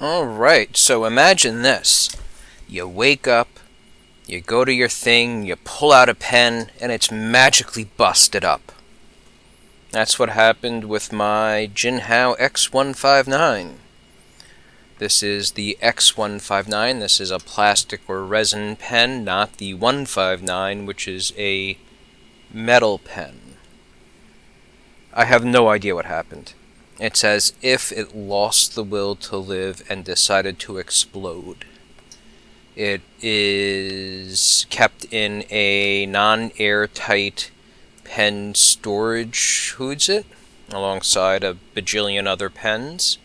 Alright, so imagine this. You wake up, you go to your thing, you pull out a pen, and it's magically busted up. That's what happened with my Jinhao X159. This is the X159. This is a plastic or resin pen, not the 159, which is a metal pen. I have no idea what happened. It's as if it lost the will to live and decided to explode. It is kept in a non-airtight pen storage hoodsit alongside a bajillion other pens.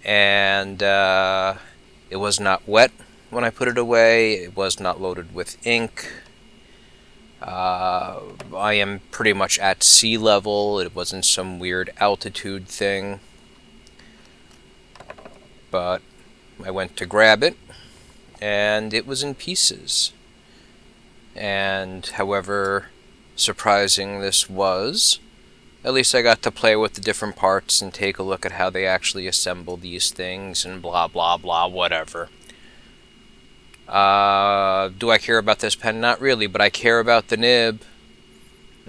And it was not wet when I put it away. It was not loaded with ink. I am pretty much at sea level. It wasn't some weird altitude thing. But I went to grab it, and it was in pieces. And however surprising this was, at least I got to play with the different parts and take a look at how they actually assemble these things and blah blah blah whatever. Do I care about this pen? Not really, but I care about the nib.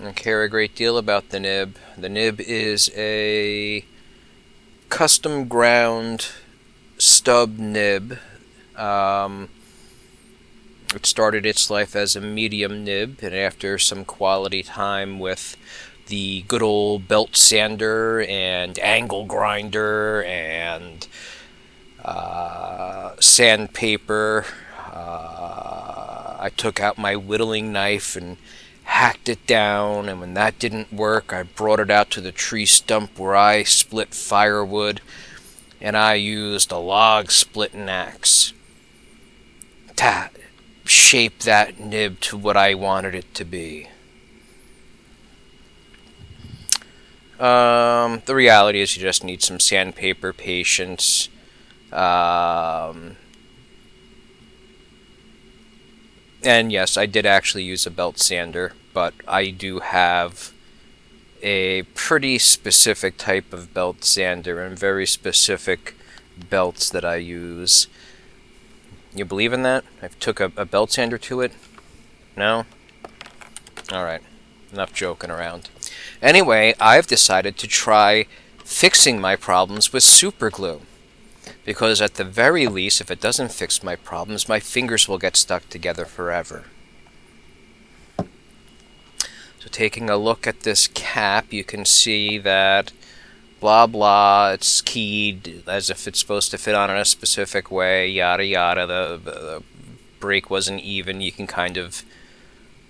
I care a great deal about the nib. The nib is a custom ground stub nib. It started its life as a medium nib, and after some quality time with the good old belt sander and angle grinder and sandpaper, I took out my whittling knife and hacked it down, and when that didn't work, I brought it out to the tree stump where I split firewood, and I used a log splitting axe to shape that nib to what I wanted it to be. The reality is you just need some sandpaper patience. And yes, I did actually use a belt sander, but I do have a pretty specific type of belt sander and very specific belts that I use. You believe in that? I took a belt sander to it? No? Alright, enough joking around. Anyway, I've decided to try fixing my problems with super glue. Because at the very least, if it doesn't fix my problems, my fingers will get stuck together forever. So taking a look at this cap, you can see that blah blah, it's keyed as if it's supposed to fit on in a specific way, yada yada, the break wasn't even, you can kind of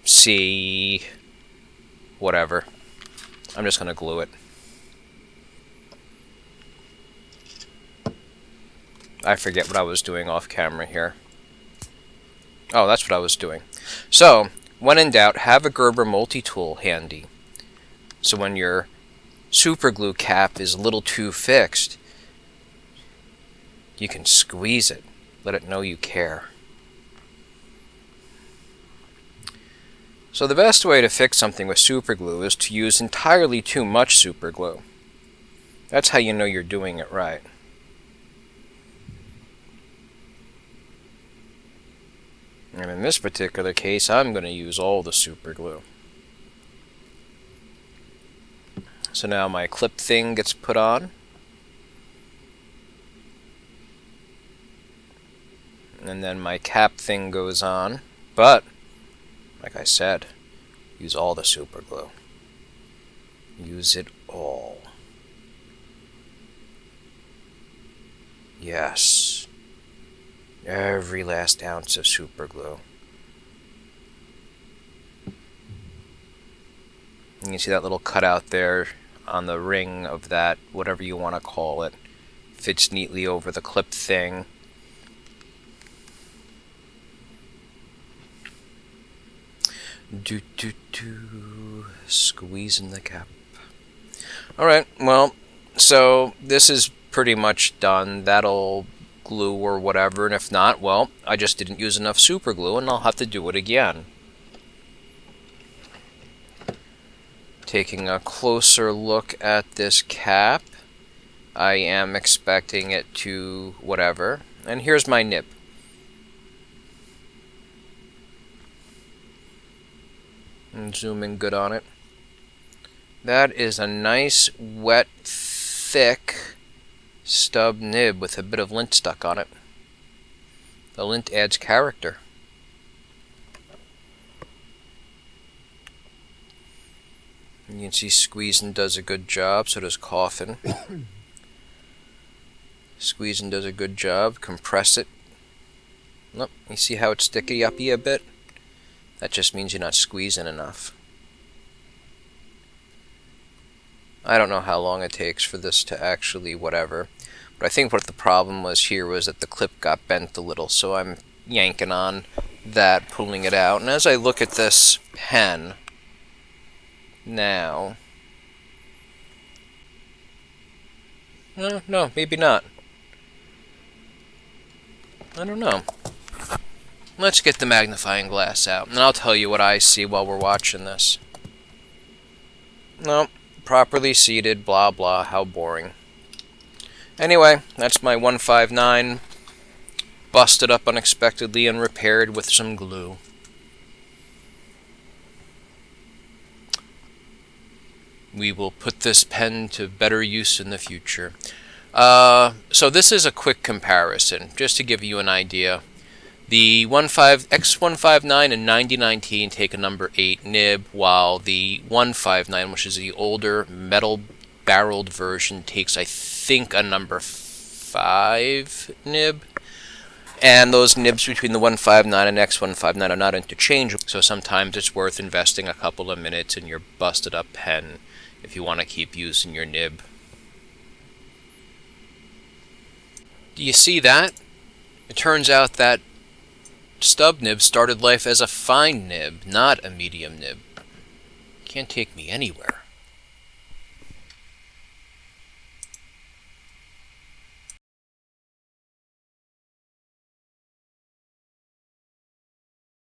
see whatever. I'm just going to glue it. I forget what I was doing off camera here. Oh, that's what I was doing. So, when in doubt, have a Gerber multi-tool handy. So when your super glue cap is a little too fixed, you can squeeze it. Let it know you care. So the best way to fix something with super glue is to use entirely too much super glue. That's how you know you're doing it right. And in this particular case, I'm going to use all the super glue. So now my clip thing gets put on. And then my cap thing goes on. But, like I said, use all the super glue. Use it all. Yes. Every last ounce of super glue. You can see that little cutout there on the ring of that, whatever you want to call it. Fits neatly over the clip thing. Squeezing the cap. Alright, well, so this is pretty much done. That'll glue or whatever, and if not, well, I just didn't use enough super glue and I'll have to do it again. Taking a closer look at this cap, I am expecting it to whatever. And here's my nib. And zoom in good on it. That is a nice, wet, thick stub nib with a bit of lint stuck on it. The lint adds character. You can see squeezing does a good job, so does coughing. Squeezing does a good job. Compress it. Nope, you see how it's sticky-uppy a bit? That just means you're not squeezing enough. I don't know how long it takes for this to actually whatever. But I think what the problem was here was that the clip got bent a little, so I'm yanking on that, pulling it out. And as I look at this pen now... No, maybe not. I don't know. Let's get the magnifying glass out, and I'll tell you what I see while we're watching this. No, properly seated, blah blah, how boring. Anyway, that's my 159, busted up unexpectedly and repaired with some glue. We will put this pen to better use in the future. So this is a quick comparison, just to give you an idea. The X159 and 9019 take a number 8 nib, while the 159, which is the older metal-barreled version, takes, I think, a number 5 nib. And those nibs between the 159 and X159 are not interchangeable, so sometimes it's worth investing a couple of minutes in your busted-up pen if you want to keep using your nib. Do you see that? It turns out that stub nib started life as a fine nib, not a medium nib. Can't take me anywhere.